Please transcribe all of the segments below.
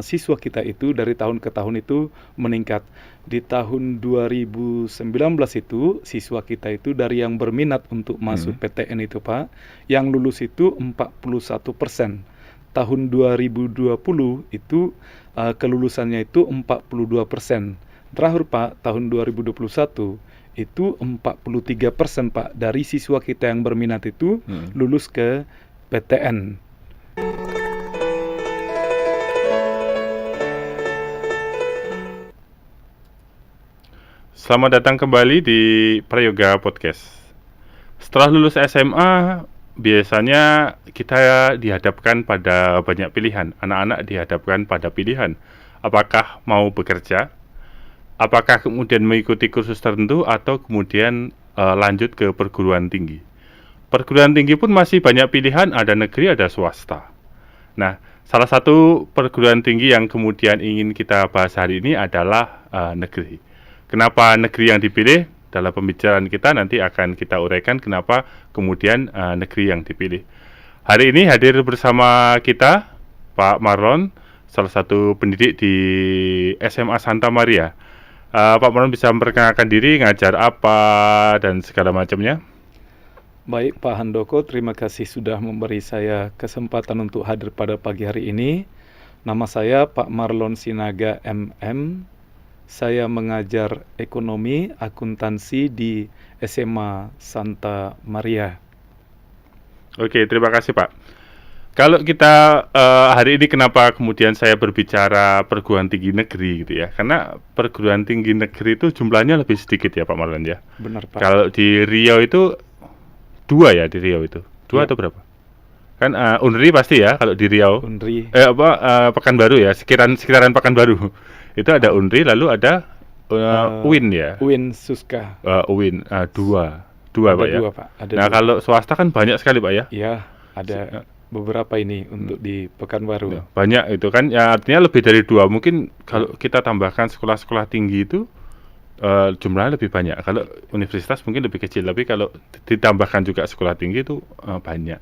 Siswa kita itu dari tahun ke tahun itu meningkat. Di tahun 2019 itu, siswa kita itu dari yang berminat untuk masuk PTN itu Pak, yang lulus itu 41%. Tahun 2020 itu kelulusannya itu 42%. Terakhir Pak, tahun 2021 itu 43% Pak dari siswa kita yang berminat itu lulus ke PTN. Selamat datang kembali di Prayoga Podcast. Setelah lulus SMA, biasanya kita dihadapkan pada banyak pilihan. Anak-anak dihadapkan pada pilihan. Apakah mau bekerja? Apakah kemudian mengikuti kursus tertentu atau kemudian lanjut ke perguruan tinggi? Perguruan tinggi pun masih banyak pilihan, ada negeri, ada swasta. Nah, salah satu perguruan tinggi yang kemudian ingin kita bahas hari ini adalah negeri. Kenapa negeri yang dipilih? Dalam pembicaraan kita nanti akan kita uraikan kenapa kemudian negeri yang dipilih. Hari ini hadir bersama kita Pak Marlon, salah satu pendidik di SMA Santa Maria. Pak Marlon bisa memperkenalkan diri, ngajar apa, dan segala macamnya. Baik Pak Handoko, terima kasih sudah memberi saya kesempatan untuk hadir pada pagi hari ini. Nama saya Pak Marlon Sinaga MM. Saya mengajar ekonomi akuntansi di SMA Santa Maria. Oke, terima kasih Pak. Kalau kita hari ini kenapa kemudian saya berbicara perguruan tinggi negeri gitu ya? Karena perguruan tinggi negeri itu jumlahnya lebih sedikit ya Pak Marlon ya. Benar Pak. Kalau di Riau itu 2 ya, di Riau itu 2 atau berapa? Kan Unri pasti ya kalau di Riau. Unri. Pekanbaru ya, sekitaran Pekanbaru. Itu ada Unri, lalu ada UIN ya. UIN Suska. UIN 2 Pak ya. Pak. Ada nah 2. Kalau swasta kan banyak sekali Pak ya. Iya, ada beberapa ini untuk di Pekanbaru. Banyak itu kan ya, artinya lebih dari 2. Mungkin kalau kita tambahkan sekolah-sekolah tinggi itu jumlahnya lebih banyak. Kalau universitas mungkin lebih kecil, tapi kalau ditambahkan juga sekolah tinggi itu banyak.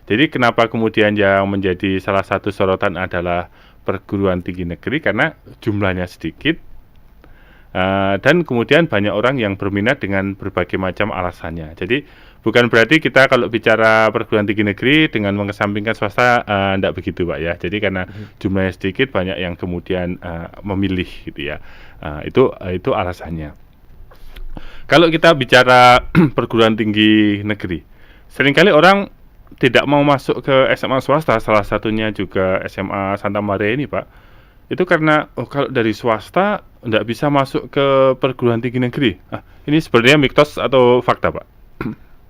Jadi kenapa kemudian yang menjadi salah satu sorotan adalah perguruan tinggi negeri, karena jumlahnya sedikit dan kemudian banyak orang yang berminat dengan berbagai macam alasannya. Jadi bukan berarti kita kalau bicara perguruan tinggi negeri dengan mengesampingkan swasta, tidak begitu Pak ya. Jadi karena jumlahnya sedikit, banyak yang kemudian memilih gitu ya. Itu alasannya. Kalau kita bicara perguruan tinggi negeri, seringkali orang tidak mau masuk ke SMA swasta, salah satunya juga SMA Santa Maria ini Pak. Itu karena kalau dari swasta tidak bisa masuk ke perguruan tinggi negeri. Ini sebenarnya mitos atau fakta Pak?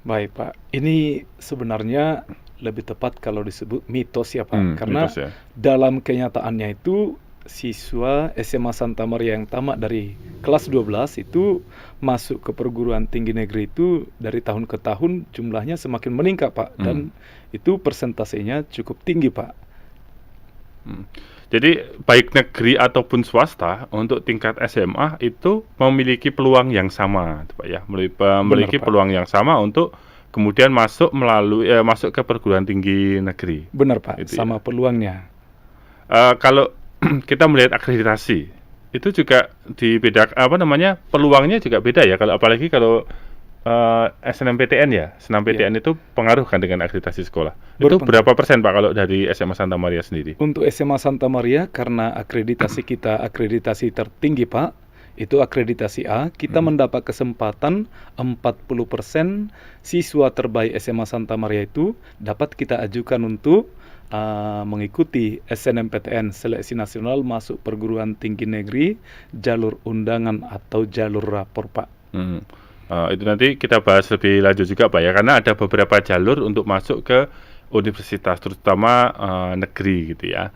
Baik Pak, ini sebenarnya lebih tepat kalau disebut mitos ya Pak, karena mitos, ya. Dalam kenyataannya itu siswa SMA Santa Maria yang tamat dari kelas 12 itu masuk ke perguruan tinggi negeri itu dari tahun ke tahun jumlahnya semakin meningkat Pak, dan itu persentasenya cukup tinggi Pak. Jadi baik negeri ataupun swasta untuk tingkat SMA itu memiliki peluang yang sama Pak ya, memiliki peluang yang sama untuk kemudian masuk ke perguruan tinggi negeri. Benar Pak, itu sama ya. Peluangnya. Kalau kita melihat akreditasi itu juga peluangnya juga beda ya, apalagi kalau SNMPTN ya. SNMPTN itu pengaruh kan dengan akreditasi sekolah. Itu berapa persen Pak kalau dari SMA Santa Maria sendiri? Untuk SMA Santa Maria, karena akreditasi kita akreditasi tertinggi Pak, itu akreditasi A, kita mendapat kesempatan 40% siswa terbaik SMA Santa Maria itu dapat kita ajukan untuk mengikuti SNMPTN, Seleksi Nasional Masuk Perguruan Tinggi Negeri, jalur undangan atau jalur rapor Pak. Itu nanti kita bahas lebih lanjut juga Pak ya, karena ada beberapa jalur untuk masuk ke universitas, terutama negeri gitu ya.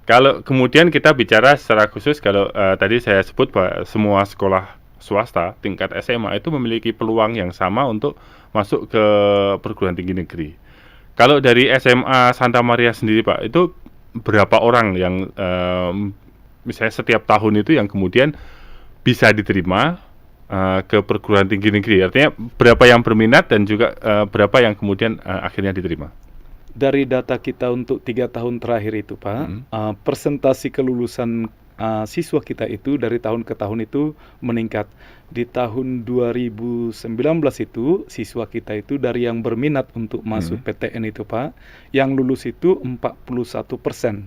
Kalau kemudian kita bicara secara khusus, kalau tadi saya sebut bahwa semua sekolah swasta tingkat SMA itu memiliki peluang yang sama untuk masuk ke perguruan tinggi negeri. Kalau dari SMA Santa Maria sendiri Pak, itu berapa orang yang misalnya setiap tahun itu yang kemudian bisa diterima ke perguruan tinggi negeri? Artinya berapa yang berminat dan juga berapa yang kemudian akhirnya diterima? Dari data kita untuk 3 tahun terakhir itu Pak, persentase kelulusan siswa kita itu dari tahun ke tahun itu meningkat. Di tahun 2019 itu siswa kita itu dari yang berminat untuk masuk PTN itu Pak, yang lulus itu 41%.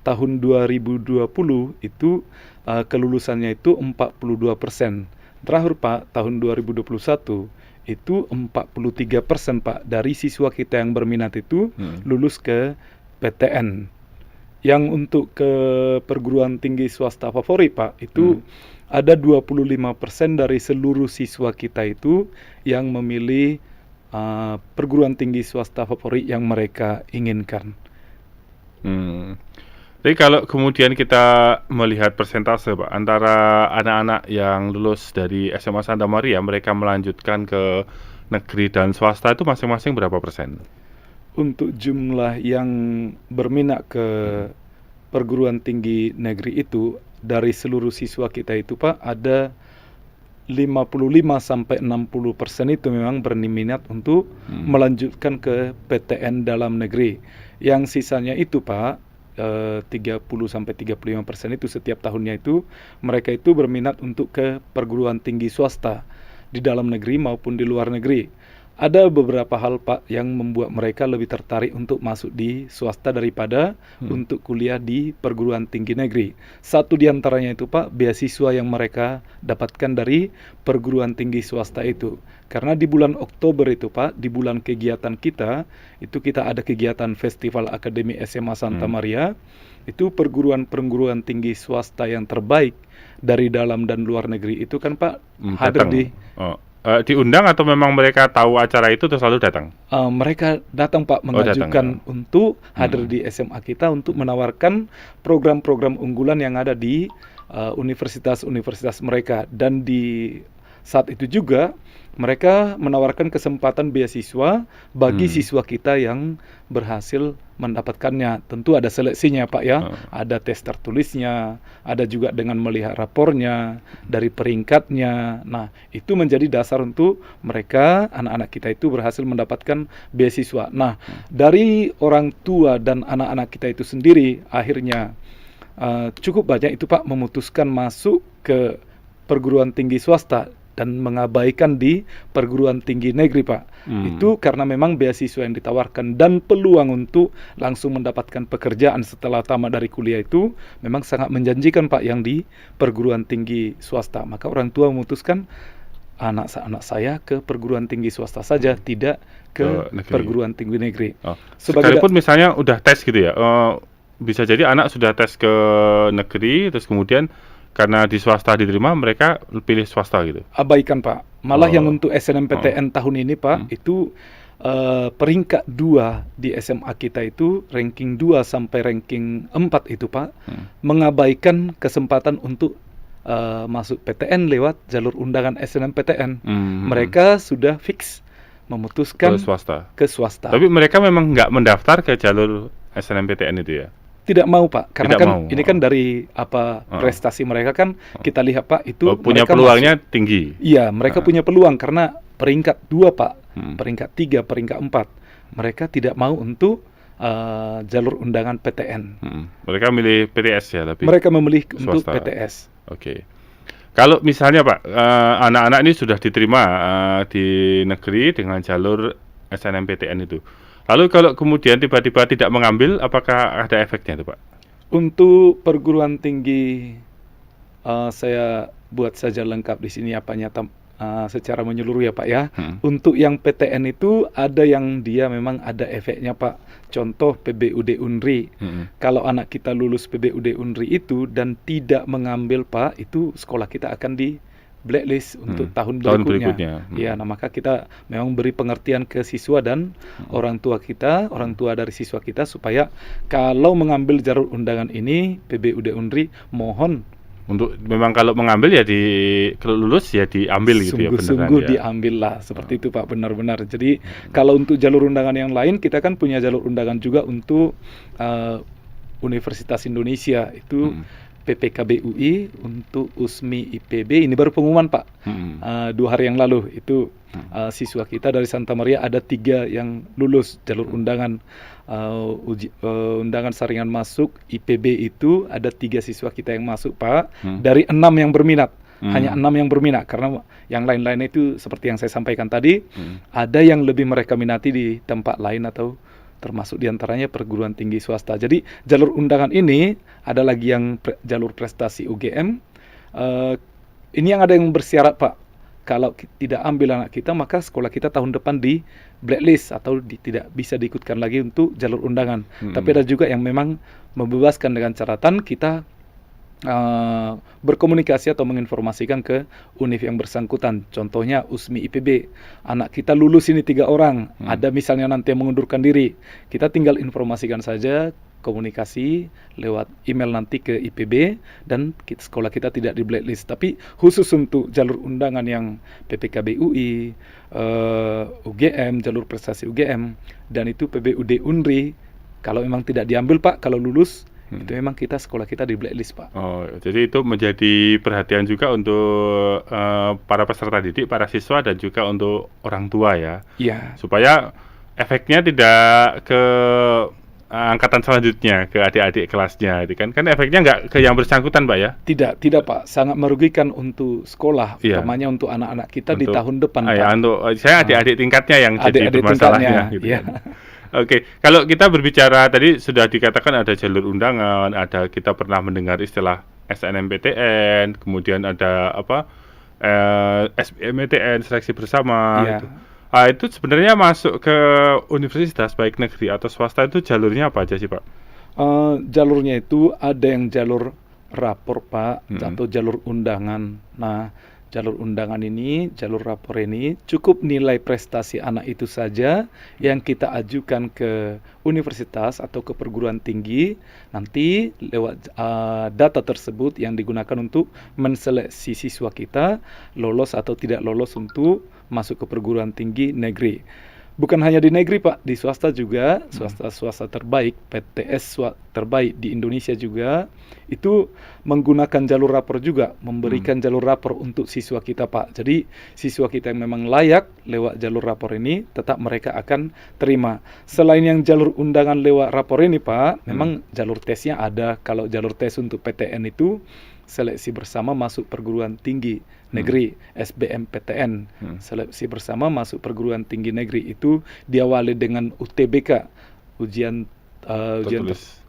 Tahun 2020 itu kelulusannya itu 42%. Terakhir Pak, tahun 2021 itu 43% Pak dari siswa kita yang berminat itu lulus ke PTN. Yang untuk ke perguruan tinggi swasta favorit Pak, itu ada 25% dari seluruh siswa kita itu yang memilih perguruan tinggi swasta favorit yang mereka inginkan. Jadi kalau kemudian kita melihat persentase Pak, antara anak-anak yang lulus dari SMA Santa Maria, mereka melanjutkan ke negeri dan swasta itu masing-masing berapa persen? Untuk jumlah yang berminat ke perguruan tinggi negeri itu, dari seluruh siswa kita itu Pak, ada 55-60% itu memang berminat untuk melanjutkan ke PTN dalam negeri. Yang sisanya itu Pak, 30-35% itu setiap tahunnya itu mereka itu berminat untuk ke perguruan tinggi swasta di dalam negeri maupun di luar negeri. Ada beberapa hal Pak yang membuat mereka lebih tertarik untuk masuk di swasta daripada untuk kuliah di perguruan tinggi negeri. Satu di antaranya itu Pak, beasiswa yang mereka dapatkan dari perguruan tinggi swasta itu. Karena di bulan Oktober itu Pak, di bulan kegiatan kita, itu kita ada kegiatan Festival Akademi SMA Santa Maria. Itu perguruan tinggi swasta yang terbaik dari dalam dan luar negeri itu kan Pak hadir di diundang atau memang mereka tahu acara itu terus selalu datang? Mereka datang Pak, mengajukan untuk hadir di SMA kita untuk menawarkan program-program unggulan yang ada di universitas-universitas mereka. Dan di saat itu juga mereka menawarkan kesempatan beasiswa bagi siswa kita yang berhasil mendapatkannya. Tentu ada seleksinya Pak ya, ada tes tertulisnya, ada juga dengan melihat rapornya, dari peringkatnya. Nah, itu menjadi dasar untuk mereka, anak-anak kita itu berhasil mendapatkan beasiswa. Nah, dari orang tua dan anak-anak kita itu sendiri, akhirnya cukup banyak itu Pak memutuskan masuk ke perguruan tinggi swasta dan mengabaikan di perguruan tinggi negeri Pak. Itu karena memang beasiswa yang ditawarkan dan peluang untuk langsung mendapatkan pekerjaan setelah tamat dari kuliah itu memang sangat menjanjikan Pak yang di perguruan tinggi swasta. Maka orang tua memutuskan anak-anak saya ke perguruan tinggi swasta saja, tidak ke perguruan tinggi negeri. Sekalipun misalnya udah tes gitu ya, bisa jadi anak sudah tes ke negeri terus kemudian karena di swasta diterima, mereka pilih swasta gitu? Abaikan Pak. Malah yang untuk SNMPTN tahun ini Pak, itu peringkat 2 di SMA kita itu, ranking 2 sampai ranking 4 itu Pak, mengabaikan kesempatan untuk masuk PTN lewat jalur undangan SNMPTN. Mereka sudah fix memutuskan ke swasta. Tapi mereka memang nggak mendaftar ke jalur SNMPTN itu ya? Tidak mau Pak, karena ini kan dari prestasi mereka kan kita lihat Pak, itu punya peluangnya tinggi. Iya, mereka punya peluang karena peringkat 2 Pak, peringkat 3, peringkat 4. Mereka tidak mau untuk jalur undangan PTN. Mereka milih PTS ya, tapi mereka memilih swasta. Untuk PTS. Oke. Kalau misalnya Pak, anak-anak ini sudah diterima di negeri dengan jalur SNMPTN itu. Lalu kalau kemudian tiba-tiba tidak mengambil, apakah ada efeknya itu Pak? Untuk perguruan tinggi, saya buat saja lengkap di sini apanya secara menyeluruh ya Pak ya. Untuk yang PTN itu ada yang dia memang ada efeknya Pak. Contoh PBUD Unri. Kalau anak kita lulus PBUD Unri itu dan tidak mengambil Pak, itu sekolah kita akan di blacklist untuk tahun berikutnya. Ya, nah maka kita memang beri pengertian ke siswa dan orang tua kita, orang tua dari siswa kita supaya kalau mengambil jalur undangan ini PBUD Unri, mohon untuk memang kalau mengambil ya kalau lulus ya diambil gitu ya, beneran sungguh ya. Diambil lah seperti itu Pak, benar-benar. Jadi kalau untuk jalur undangan yang lain kita kan punya jalur undangan juga untuk Universitas Indonesia itu PPKB UI untuk USMI IPB ini baru pengumuman Pak. 2 hari yang lalu itu siswa kita dari Santa Maria ada 3 yang lulus jalur undangan undangan saringan masuk IPB itu ada 3 siswa kita yang masuk Pak dari 6 yang berminat. Hanya 6 yang berminat karena yang lain-lainnya itu seperti yang saya sampaikan tadi ada yang lebih mereka minati di tempat lain atau termasuk diantaranya perguruan tinggi swasta. Jadi jalur undangan ini ada lagi yang jalur prestasi UGM. Ini yang ada yang bersyarat Pak. Kalau tidak ambil anak kita maka sekolah kita tahun depan di blacklist atau tidak bisa diikutkan lagi untuk jalur undangan. Tapi ada juga yang memang membebaskan dengan catatan kita berkomunikasi atau menginformasikan ke univ yang bersangkutan. Contohnya USMI IPB, anak kita lulus ini 3 orang, ada misalnya nanti yang mengundurkan diri, kita tinggal informasikan saja, komunikasi lewat email nanti ke IPB dan sekolah kita tidak di blacklist. Tapi khusus untuk jalur undangan yang PPKB UI, UGM, jalur prestasi UGM, dan itu PBUD UNRI, kalau memang tidak diambil Pak, kalau lulus itu memang sekolah kita di blacklist Pak. Oh, jadi itu menjadi perhatian juga untuk para peserta didik, para siswa dan juga untuk orang tua ya. Iya. Supaya efeknya tidak ke angkatan selanjutnya, ke adik-adik kelasnya, itu kan efeknya nggak ke yang bersangkutan Pak ya? Tidak Pak, sangat merugikan untuk sekolah, utamanya untuk anak-anak kita di tahun depan Pak. Untuk saya adik-adik tingkatnya yang jadi bermasalahnya gitu kan. Oke, kalau kita berbicara tadi sudah dikatakan ada jalur undangan, ada kita pernah mendengar istilah SNMPTN, kemudian ada SBMPTN, seleksi bersama. Gitu. Itu sebenarnya masuk ke universitas baik negeri atau swasta itu jalurnya apa aja sih Pak? Jalurnya itu ada yang jalur rapor Pak, atau jalur undangan. Nah, jalur undangan ini, jalur rapor ini cukup nilai prestasi anak itu saja yang kita ajukan ke universitas atau ke perguruan tinggi. Nanti lewat data tersebut yang digunakan untuk menseleksi siswa kita lolos atau tidak lolos untuk masuk ke perguruan tinggi negeri. Bukan hanya di negeri Pak, di swasta juga, swasta terbaik, PTS terbaik di Indonesia juga, itu menggunakan jalur rapor juga, memberikan jalur rapor untuk siswa kita Pak. Jadi siswa kita yang memang layak lewat jalur rapor ini, tetap mereka akan terima. Selain yang jalur undangan lewat rapor ini Pak, memang jalur tesnya ada. Kalau jalur tes untuk PTN itu, seleksi bersama masuk perguruan tinggi negeri, SBMPTN, seleksi bersama masuk perguruan tinggi negeri itu diawali dengan UTBK, ujian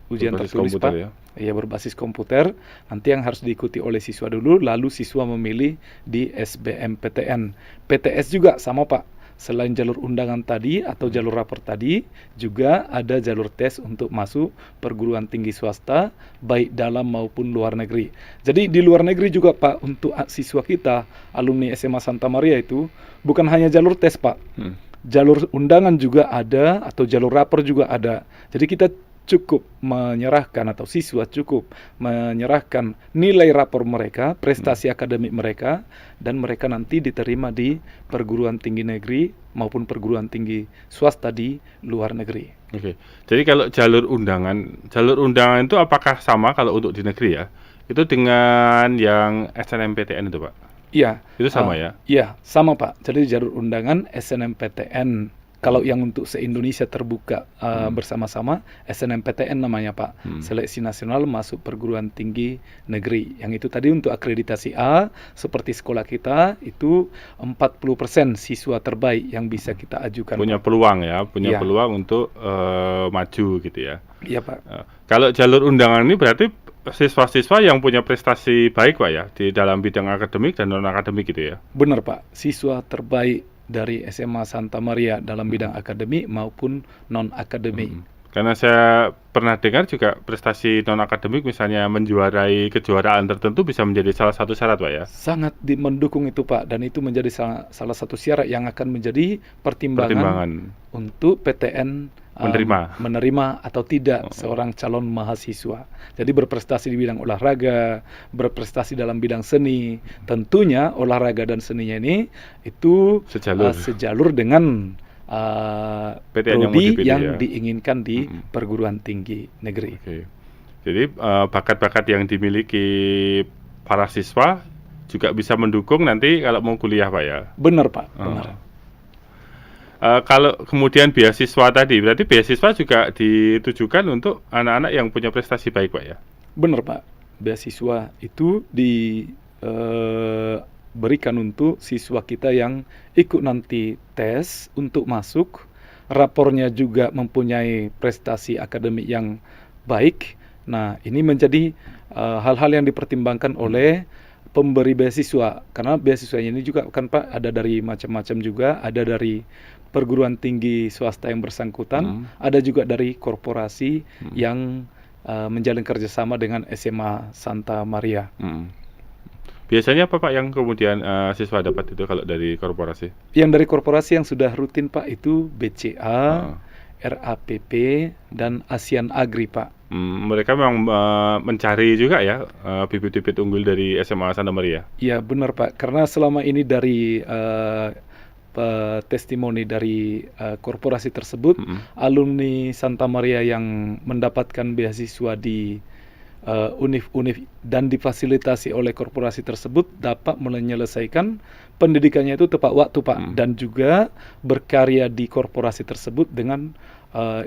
tertulis Pak, ya berbasis komputer. Nanti yang harus diikuti oleh siswa dulu, lalu siswa memilih di SBMPTN. PTS juga sama Pak. Selain jalur undangan tadi atau jalur rapor tadi, juga ada jalur tes untuk masuk perguruan tinggi swasta, baik dalam maupun luar negeri. Jadi di luar negeri juga Pak, untuk siswa kita, alumni SMA Santa Maria itu, bukan hanya jalur tes Pak, jalur undangan juga ada, atau jalur rapor juga ada. Jadi kita cukup menyerahkan atau siswa cukup menyerahkan nilai rapor mereka, prestasi akademik mereka, dan mereka nanti diterima di perguruan tinggi negeri maupun perguruan tinggi swasta di luar negeri. Oke. Jadi kalau jalur undangan itu apakah sama kalau untuk di negeri ya? Itu dengan yang SNMPTN itu Pak? Iya. Itu sama ya? Iya, sama Pak. Jadi jalur undangan SNMPTN. Kalau yang untuk se-Indonesia terbuka bersama-sama, SNMPTN namanya Pak, Seleksi Nasional Masuk Perguruan Tinggi Negeri. Yang itu tadi untuk akreditasi A, seperti sekolah kita, itu 40% siswa terbaik yang bisa kita ajukan. Punya peluang ya, peluang untuk maju gitu ya. Iya Pak. Kalau jalur undangan ini berarti siswa-siswa yang punya prestasi baik Pak ya, di dalam bidang akademik dan non-akademik gitu ya? Benar Pak, siswa terbaik dari SMA Santa Maria dalam bidang akademik maupun non-akademik. Karena saya pernah dengar juga prestasi non-akademik misalnya menjuarai kejuaraan tertentu bisa menjadi salah satu syarat Pak ya? Sangat mendukung itu Pak, dan itu menjadi salah satu syarat yang akan menjadi pertimbangan untuk PTN menerima atau tidak seorang calon mahasiswa. Jadi berprestasi di bidang olahraga, berprestasi dalam bidang seni. Tentunya olahraga dan seninya ini itu sejalur dengan prodi yang diinginkan di perguruan tinggi negeri. Okay. Jadi bakat-bakat yang dimiliki para siswa juga bisa mendukung nanti kalau mau kuliah Pak ya. Benar Pak, Oh. benar. Kalau kemudian beasiswa tadi, berarti beasiswa juga ditujukan untuk anak-anak yang punya prestasi baik Pak ya? Benar Pak, beasiswa itu diberikan untuk siswa kita yang ikut nanti tes untuk masuk, rapornya juga mempunyai prestasi akademik yang baik. Nah, ini menjadi hal-hal yang dipertimbangkan oleh pemberi beasiswa, karena beasiswanya ini juga kan Pak ada dari macam-macam juga, ada dari perguruan tinggi swasta yang bersangkutan, ada juga dari korporasi yang menjalin kerjasama dengan SMA Santa Maria. Biasanya apa Pak yang kemudian siswa dapat itu kalau dari korporasi? Yang dari korporasi yang sudah rutin Pak itu BCA, RAPP, dan ASEAN Agri Pak. Mereka memang mencari juga ya bibit-bibit unggul dari SMA Santa Maria. Iya benar Pak, karena selama ini dari testimoni dari korporasi tersebut, alumni Santa Maria yang mendapatkan beasiswa di univ-univ dan difasilitasi oleh korporasi tersebut dapat menyelesaikan pendidikannya itu tepat waktu Pak, dan juga berkarya di korporasi tersebut dengan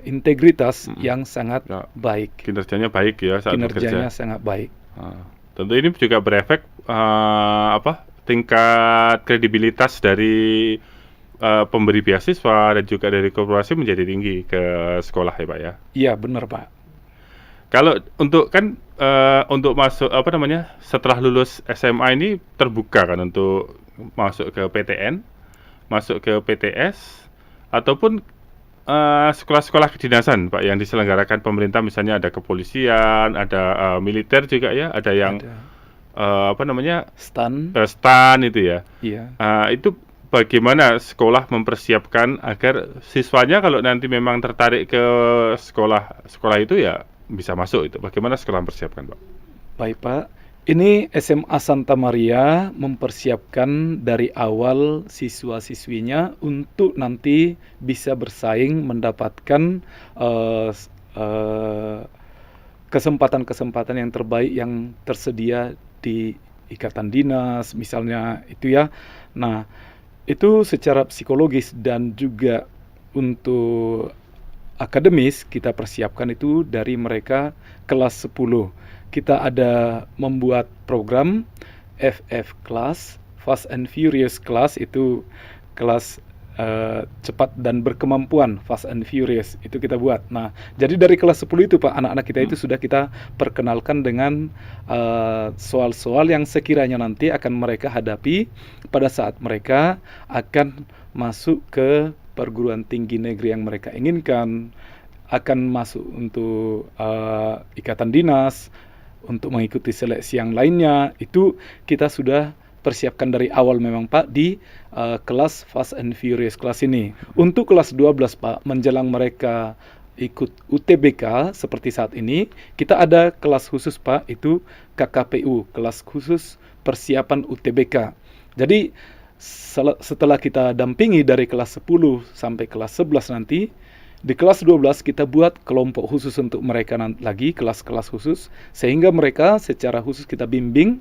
integritas yang sangat baik. Kinerjanya baik ya saat Kinerjanya bekerja. sangat baik. Tentu ini juga berefek tingkat kredibilitas dari pemberi beasiswa dan juga dari korporasi menjadi tinggi ke sekolah ya Pak ya. Iya benar Pak. Kalau untuk untuk masuk setelah lulus SMA ini terbuka kan untuk masuk ke PTN, masuk ke PTS ataupun sekolah-sekolah kedinasan Pak yang diselenggarakan pemerintah, misalnya ada kepolisian, ada militer juga ya, ada yang STAN itu ya. Iya. Itu bagaimana sekolah mempersiapkan agar siswanya kalau nanti memang tertarik ke sekolah itu ya bisa masuk itu. Bagaimana sekolah mempersiapkan Pak? Baik Pak, ini SMA Santa Maria mempersiapkan dari awal siswa-siswinya untuk nanti bisa bersaing mendapatkan kesempatan-kesempatan yang terbaik yang tersedia di ikatan dinas misalnya itu ya. Nah, itu secara psikologis dan juga untuk akademis kita persiapkan itu dari mereka kelas 10. Kita ada membuat program FF Class, Fast and Furious Class, itu kelas cepat dan berkemampuan, Fast and Furious, itu kita buat. Nah, jadi dari kelas 10 itu Pak, anak-anak kita itu sudah kita perkenalkan dengan soal-soal yang sekiranya nanti akan mereka hadapi pada saat mereka akan masuk ke perguruan tinggi negeri yang mereka inginkan, akan masuk untuk ikatan dinas, untuk mengikuti seleksi yang lainnya. Itu kita sudah persiapkan dari awal memang Pak di kelas Fast and Furious kelas ini. Untuk kelas 12 Pak, menjelang mereka ikut UTBK seperti saat ini, kita ada kelas khusus Pak, itu KKPU, kelas khusus persiapan UTBK. Jadi setelah kita dampingi dari kelas 10 sampai kelas 11 nanti, di kelas 12 kita buat kelompok khusus untuk mereka lagi, kelas-kelas khusus, sehingga mereka secara khusus kita bimbing,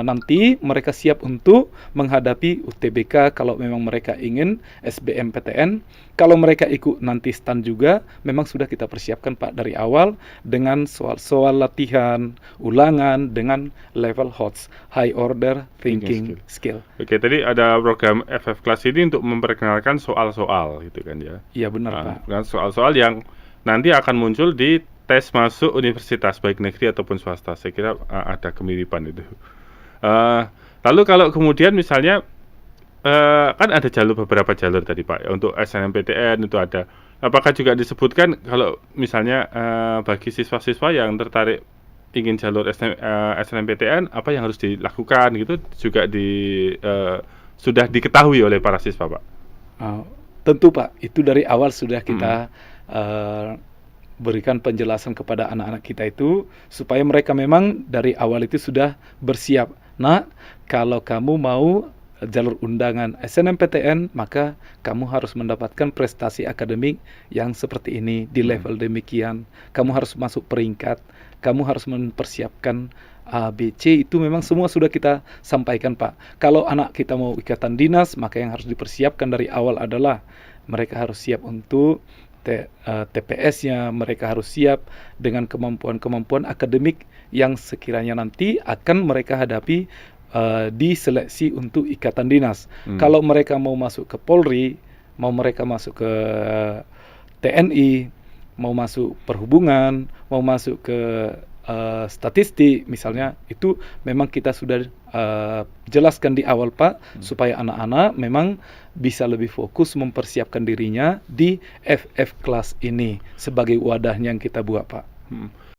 nanti mereka siap untuk menghadapi UTBK kalau memang mereka ingin SBMPTN. Kalau mereka ikut nanti STAN juga, memang sudah kita persiapkan Pak dari awal dengan soal-soal latihan, ulangan dengan level HOTS, High Order Thinking Skill. Oke, tadi ada program FF Class ini untuk memperkenalkan soal-soal gitu kan ya. Iya benar Pak. Bukan soal-soal yang nanti akan muncul di tes masuk universitas baik negeri ataupun swasta. Saya kira ada kemiripan itu. Lalu kalau kemudian misalnya kan ada beberapa jalur tadi Pak untuk SNMPTN itu ada. Apakah juga disebutkan kalau misalnya bagi siswa-siswa yang tertarik ingin jalur SNMPTN apa yang harus dilakukan gitu juga sudah diketahui oleh para siswa Pak? Tentu Pak, itu dari awal sudah kita berikan penjelasan kepada anak-anak kita itu supaya mereka memang dari awal itu sudah bersiap. Nah, kalau kamu mau jalur undangan SNMPTN, maka kamu harus mendapatkan prestasi akademik yang seperti ini di level demikian. Kamu harus masuk peringkat, kamu harus mempersiapkan A, B, C, itu memang semua sudah kita sampaikan, Pak. Kalau anak kita mau ikatan dinas, maka yang harus dipersiapkan dari awal adalah mereka harus siap untuk TPS-nya, mereka harus siap dengan kemampuan-kemampuan akademik yang sekiranya nanti akan mereka hadapi diseleksi untuk ikatan dinas. Kalau mereka mau masuk ke Polri, mau mereka masuk ke TNI, mau masuk perhubungan, mau masuk ke statistik misalnya, itu memang kita sudah jelaskan di awal, Pak, supaya anak-anak memang bisa lebih fokus mempersiapkan dirinya di FF kelas ini sebagai wadahnya yang kita buat, Pak.